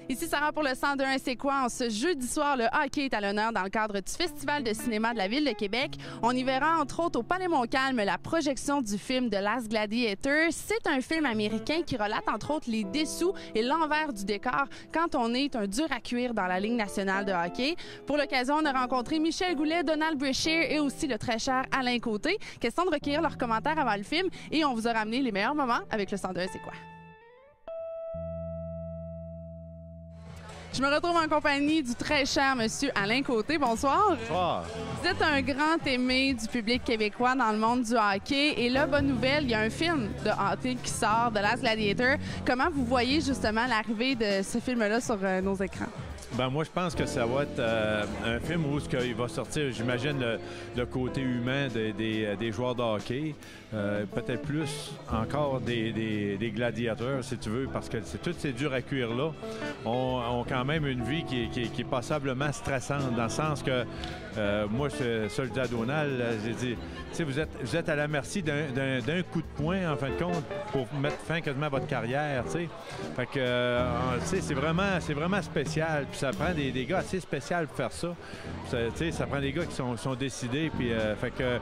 Ici Sarah pour le 102.1 C'est quoi? En ce jeudi soir, le hockey est à l'honneur dans le cadre du Festival de cinéma de la Ville de Québec. On y verra entre autres au Palais Montcalm la projection du film The Last Gladiator. C'est un film américain qui relate entre autres les dessous et l'envers du décor quand on est un dur à cuire dans la Ligue nationale de hockey. Pour l'occasion, on a rencontré Michel Goulet, Donald Brashear et aussi le très cher Alain Côté. Question de recueillir leurs commentaires avant le film et on vous a ramené les meilleurs moments avec le 102.1 C'est quoi? Je me retrouve en compagnie du très cher monsieur Alain Côté. Bonsoir. Bonsoir. Vous êtes un grand aimé du public québécois dans le monde du hockey. Et là, bonne nouvelle, il y a un film de hockey qui sort, The Last Gladiator. Comment vous voyez justement l'arrivée de ce film-là sur nos écrans? Ben moi, je pense que ça va être un film où il va sortir, j'imagine, le côté humain des joueurs de hockey. Peut-être plus encore des gladiateurs, si tu veux, parce que toutes ces durs à cuire-là ont quand même une vie qui est passablement stressante, dans le sens que moi, ça, je dis à Donald, j'ai dit, vous êtes à la merci d'un coup de poing, en fin de compte, pour mettre fin quasiment à votre carrière, tu sais. Fait que, c'est vraiment spécial. Puis ça prend des gars assez spéciaux pour faire ça. Ça prend des gars qui sont décidés. Puis, fait que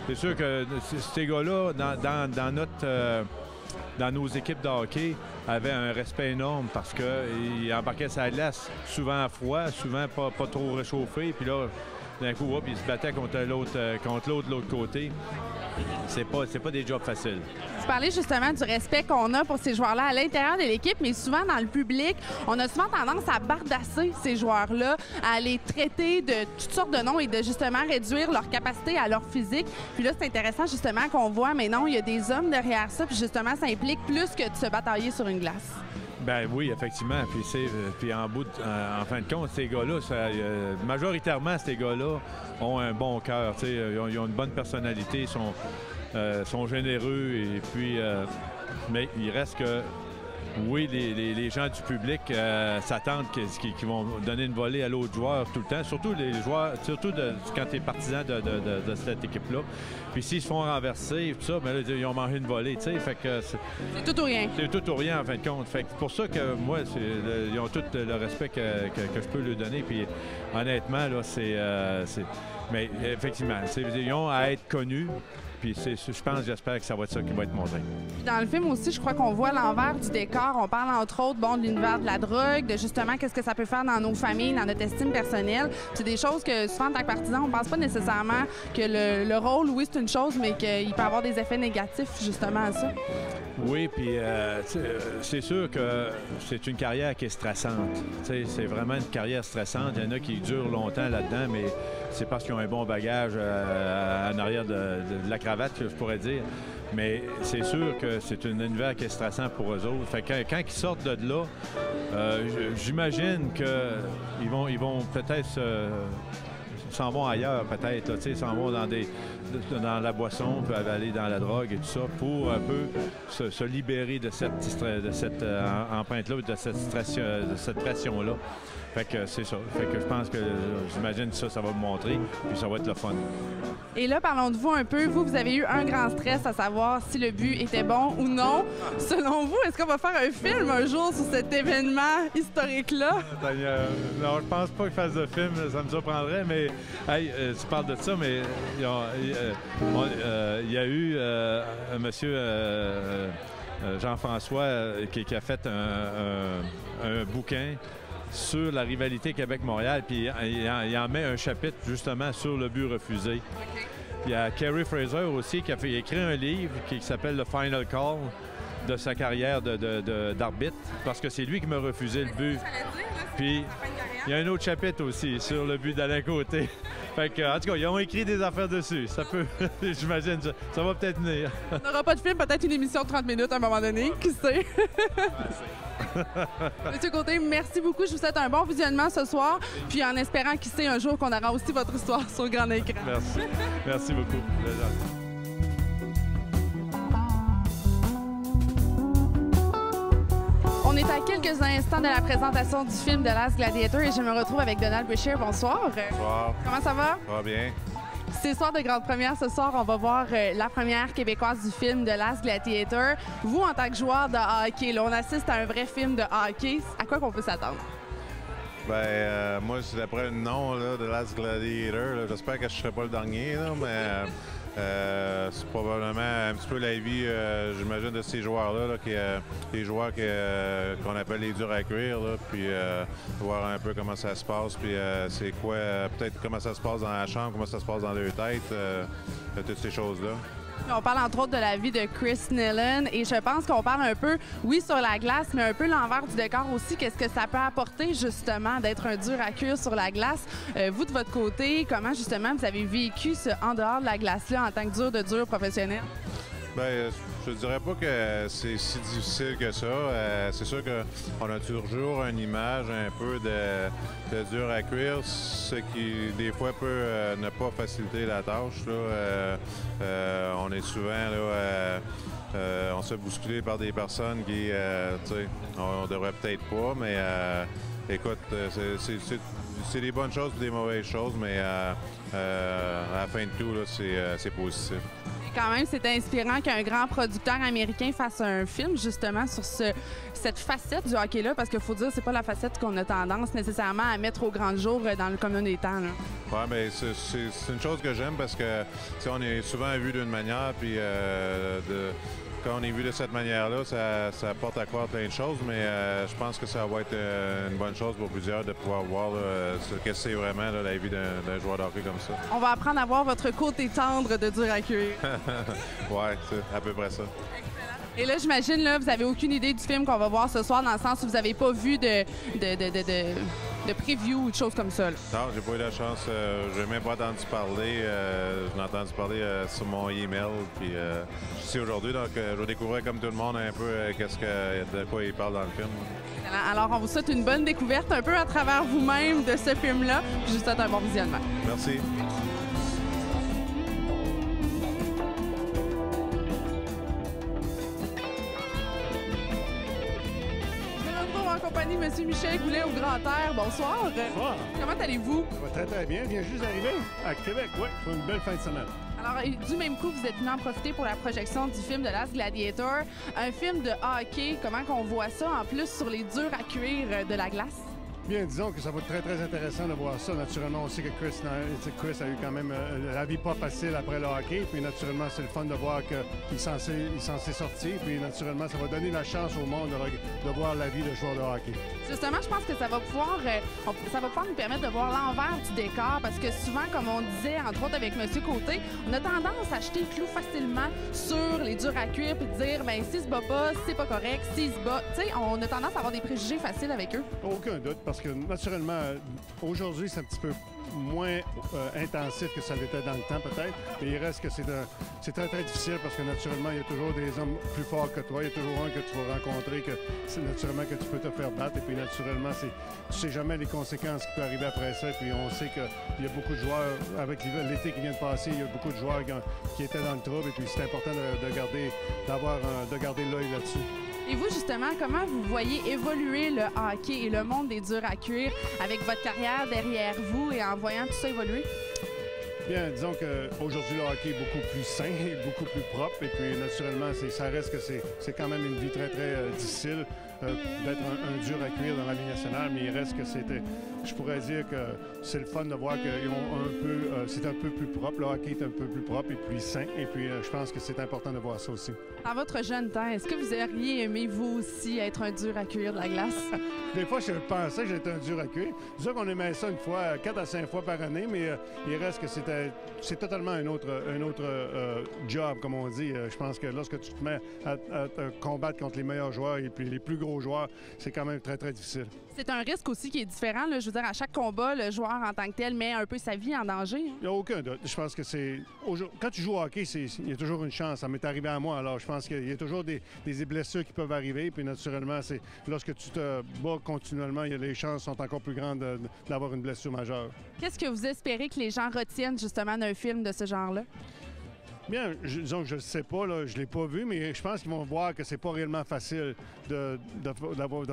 c'est sûr que ces gars-là, dans nos équipes de hockey, avaient un respect énorme parce qu'ils embarquaient sa glace souvent à froid, souvent pas trop réchauffé. Puis là, d'un coup, ils se battaient contre l'autre de l'autre côté. C'est pas des jobs faciles. Vous parlez justement du respect qu'on a pour ces joueurs-là à l'intérieur de l'équipe, mais souvent dans le public, on a souvent tendance à bardasser ces joueurs-là, à les traiter de toutes sortes de noms et de justement réduire leur capacité à leur physique. Puis là, c'est intéressant justement qu'on voit, mais non, il y a des hommes derrière ça, puis justement, ça implique plus que de se batailler sur une glace. Ben oui, effectivement. Puis en fin de compte, ces gars-là, majoritairement, ces gars-là ont un bon cœur. Ils ont une bonne personnalité, sont généreux. Et puis, mais il reste que, oui, les gens du public s'attendent qu'ils vont donner une volée à l'autre joueur tout le temps, surtout les joueurs, quand tu es partisan de cette équipe-là. Puis s'ils se font renverser, tout ça, ben là, ils ont mangé une volée, tu sais. Fait que c'est tout ou rien. C'est tout ou rien, en fin de compte. Fait que c'est pour ça que moi, ils ont tout le respect que je peux leur donner. Puis honnêtement, là, mais effectivement, ils ont à être connus. Puis j'espère que ça va être ça qui va être montré. Dans le film aussi, je crois qu'on voit l'envers du décor. On parle entre autres de l'univers de la drogue, de justement qu'est-ce que ça peut faire dans nos familles, dans notre estime personnelle. C'est des choses que souvent, en tant que partisan, on pense pas nécessairement que le rôle, oui, c'est une chose, mais qu'il peut avoir des effets négatifs justement à ça. Oui, puis c'est sûr que c'est une carrière qui est stressante. C'est vraiment une carrière stressante. Il y en a qui durent longtemps là-dedans, mais c'est parce qu'ils ont un bon bagage en arrière de la cravate, que je pourrais dire. Mais c'est sûr que c'est un univers qui est stressant pour eux autres. Fait que quand ils sortent de là, j'imagine qu'ils vont peut-être s'en vont ailleurs, peut-être. Ils s'en vont dans la boisson, peuvent aller dans la drogue et tout ça pour un peu se libérer de cette empreinte-là, de cette pression-là. Fait que c'est ça. Fait que je pense que j'imagine ça va me montrer, puis ça va être le fun. Et là, parlons de vous un peu. Vous avez eu un grand stress à savoir si le but était bon ou non. Selon vous, est-ce qu'on va faire un film un jour sur cet événement historique-là? Non, je pense pas qu'il fasse de film, ça me surprendrait, mais hey, tu parles de ça, mais il y a eu un monsieur Jean-François qui a fait un bouquin sur la rivalité Québec-Montréal, puis il en met un chapitre justement sur le but refusé. Okay. Il y a Kerry Fraser aussi qui a écrit un livre qui s'appelle The Final Call de sa carrière d'arbitre, parce que c'est lui qui m'a refusé le but. Puis il y a un autre chapitre aussi sur le but d'Alain Côté. Fait que, en tout cas, ils ont écrit des affaires dessus. Ça peut, j'imagine, ça va peut-être venir. On n'aura pas de film, peut-être une émission de 30 minutes à un moment donné, qui sait? Monsieur Côté, merci beaucoup. Je vous souhaite un bon visionnement ce soir. Puis en espérant, qui sait, un jour qu'on aura aussi votre histoire sur le grand écran. Merci. Merci beaucoup. On est à quelques instants de la présentation du film The Last Gladiator et je me retrouve avec Donald Brashear. Bonsoir. Bonsoir. Comment ça va? Ça va bien. C'est soir de grande première. Ce soir, on va voir la première québécoise du film The Last Gladiator. Vous, en tant que joueur de hockey, là, on assiste à un vrai film de hockey. À quoi qu'on peut s'attendre? Moi, c'est d'après le nom là, de Last Gladiator. J'espère que je ne serai pas le dernier, là, mais c'est probablement un petit peu la vie, j'imagine, de ces joueurs-là, les joueurs qu'on appelle les durs à cuire, là, puis voir un peu comment ça se passe, puis c'est quoi, peut-être comment ça se passe dans la chambre, comment ça se passe dans leur tête, toutes ces choses-là. On parle entre autres de la vie de Chris Nilan et je pense qu'on parle un peu, oui, sur la glace, mais un peu l'envers du décor aussi. Qu'est-ce que ça peut apporter justement d'être un dur à cuire sur la glace? Vous, de votre côté, comment justement vous avez vécu ce en dehors de la glace-là en tant que dur professionnel? Bien, je ne dirais pas que c'est si difficile que ça. C'est sûr qu'on a toujours une image un peu de dur à cuire, ce qui, des fois, peut ne pas faciliter la tâche. Là. On est souvent, là, on se fait bousculer par des personnes qui, tu sais, on devrait peut-être pas, mais écoute, c'est des bonnes choses et des mauvaises choses, mais à la fin de tout, là, c'est positif. Quand même, c'est inspirant qu'un grand producteur américain fasse un film justement sur cette facette du hockey-là, parce qu'il faut dire, c'est pas la facette qu'on a tendance nécessairement à mettre au grand jour dans le commun des temps. Oui, mais c'est une chose que j'aime parce que on est souvent vu d'une manière, puis quand on est vu de cette manière-là, ça porte à croire plein de choses, mais je pense que ça va être une bonne chose pour plusieurs de pouvoir voir ce que c'est vraiment là, la vie d'un joueur de hockey comme ça. On va apprendre à voir votre côté tendre de dur à cuire. Oui, c'est à peu près ça. Et là, j'imagine, là, vous n'avez aucune idée du film qu'on va voir ce soir, dans le sens où vous n'avez pas vu de preview ou de choses comme ça. Là. Non, j'ai pas eu la chance. Je n'ai même pas entendu parler. Je l'ai entendu parler sur mon email. Puis je suis ici aujourd'hui, donc je découvrais comme tout le monde un peu de quoi il parle dans le film. Alors, on vous souhaite une bonne découverte un peu à travers vous-même de ce film-là. Je vous souhaite un bon visionnement. Merci. Compagnie Monsieur Michel Goulet au Grand Air. Bonsoir. Bonsoir. Comment allez-vous? Ça va très, très bien. Je viens juste d'arriver à Québec, oui, pour une belle fin de semaine. Alors, du même coup, vous êtes venu en profiter pour la projection du film de Last Gladiator, un film de hockey. Comment qu'on voit ça, en plus, sur les durs à cuire de la glace? Bien, disons que ça va être très, très intéressant de voir ça. Naturellement, on sait que Chris a eu quand même la vie pas facile après le hockey. Puis, naturellement, c'est le fun de voir qu'il s'en s'est sorti. Puis, naturellement, ça va donner la chance au monde de voir la vie de joueur de hockey. Justement, je pense que ça va pouvoir nous permettre de voir l'envers du décor. Parce que souvent, comme on disait, entre autres avec M. Côté, on a tendance à jeter le clou facilement sur les durs à cuire puis de dire, bien, s'il se bat pas, c'est pas correct. S'il se bat, tu sais, on a tendance à avoir des préjugés faciles avec eux. Aucun doute, parce que naturellement, aujourd'hui, c'est un petit peu moins intensif que ça l'était dans le temps, peut-être. Mais il reste que c'est très, très difficile parce que, naturellement, il y a toujours des hommes plus forts que toi. Il y a toujours un que tu vas rencontrer que c'est naturellement que tu peux te faire battre. Et puis, naturellement, tu sais jamais les conséquences qui peuvent arriver après ça. Et puis, on sait qu'il y a beaucoup de joueurs, avec l'été qui vient de passer, il y a beaucoup de joueurs qui étaient dans le trouble. Et puis, c'est important de garder l'œil là-dessus. Et vous, justement, comment vous voyez évoluer le hockey et le monde des durs à cuire avec votre carrière derrière vous et en voyant tout ça évoluer? Bien, disons qu'aujourd'hui, le hockey est beaucoup plus sain et beaucoup plus propre. Et puis, naturellement, ça reste que c'est quand même une vie très, très difficile d'être un dur à cuire dans la Ligue nationale. Mais il reste que je pourrais dire que c'est le fun de voir que c'est un peu plus propre. Le hockey est un peu plus propre et plus sain. Et puis, je pense que c'est important de voir ça aussi. Dans votre jeune temps, est-ce que vous auriez aimé, vous aussi, être un dur à cuire de la glace? Des fois, je pensais que j'étais un dur à cuire. C'est sûr qu'on aimait ça une fois, 4 à 5 fois par année, mais il reste que c'est totalement un autre job, comme on dit. Je pense que lorsque tu te mets à te combattre contre les meilleurs joueurs et puis les plus gros joueurs, c'est quand même très, très difficile. C'est un risque aussi qui est différent. Là. Je veux dire, à chaque combat, le joueur en tant que tel met un peu sa vie en danger. Hein? Il n'y a aucun doute. Je pense que quand tu joues au hockey, il y a toujours une chance. Ça m'est arrivé à moi. Alors, je pense qu'il y a toujours des blessures qui peuvent arriver. Puis, naturellement, lorsque tu te bats continuellement, les chances sont encore plus grandes d'avoir une blessure majeure. Qu'est-ce que vous espérez que les gens retiennent justement d'un film de ce genre-là? Bien, disons que je ne sais pas, là, je ne l'ai pas vu, mais je pense qu'ils vont voir que c'est pas réellement facile de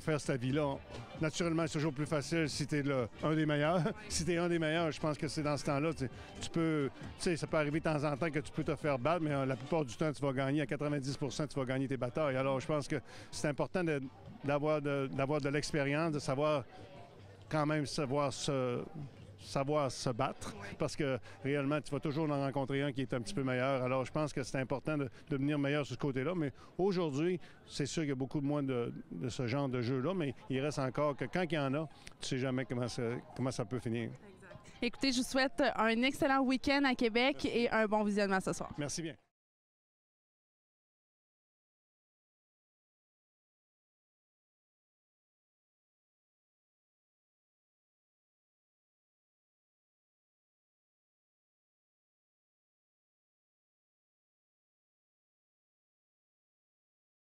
faire cette vie-là. Naturellement, c'est toujours plus facile si tu es un des meilleurs. Si tu es un des meilleurs, je pense que c'est dans ce temps-là. Tu peux, ça peut arriver de temps en temps que tu peux te faire battre, mais la plupart du temps, tu vas gagner. À 90 tu vas gagner tes batailles. Alors, je pense que c'est important d'avoir de l'expérience, de savoir quand même savoir se battre, parce que réellement, tu vas toujours en rencontrer un qui est un petit peu meilleur. Alors, je pense que c'est important de devenir meilleur sur ce côté-là. Mais aujourd'hui, c'est sûr qu'il y a beaucoup moins de ce genre de jeu-là, mais il reste encore que quand il y en a, tu sais jamais comment ça peut finir. Écoutez, je vous souhaite un excellent week-end à Québec et un bon visionnement ce soir. Merci bien.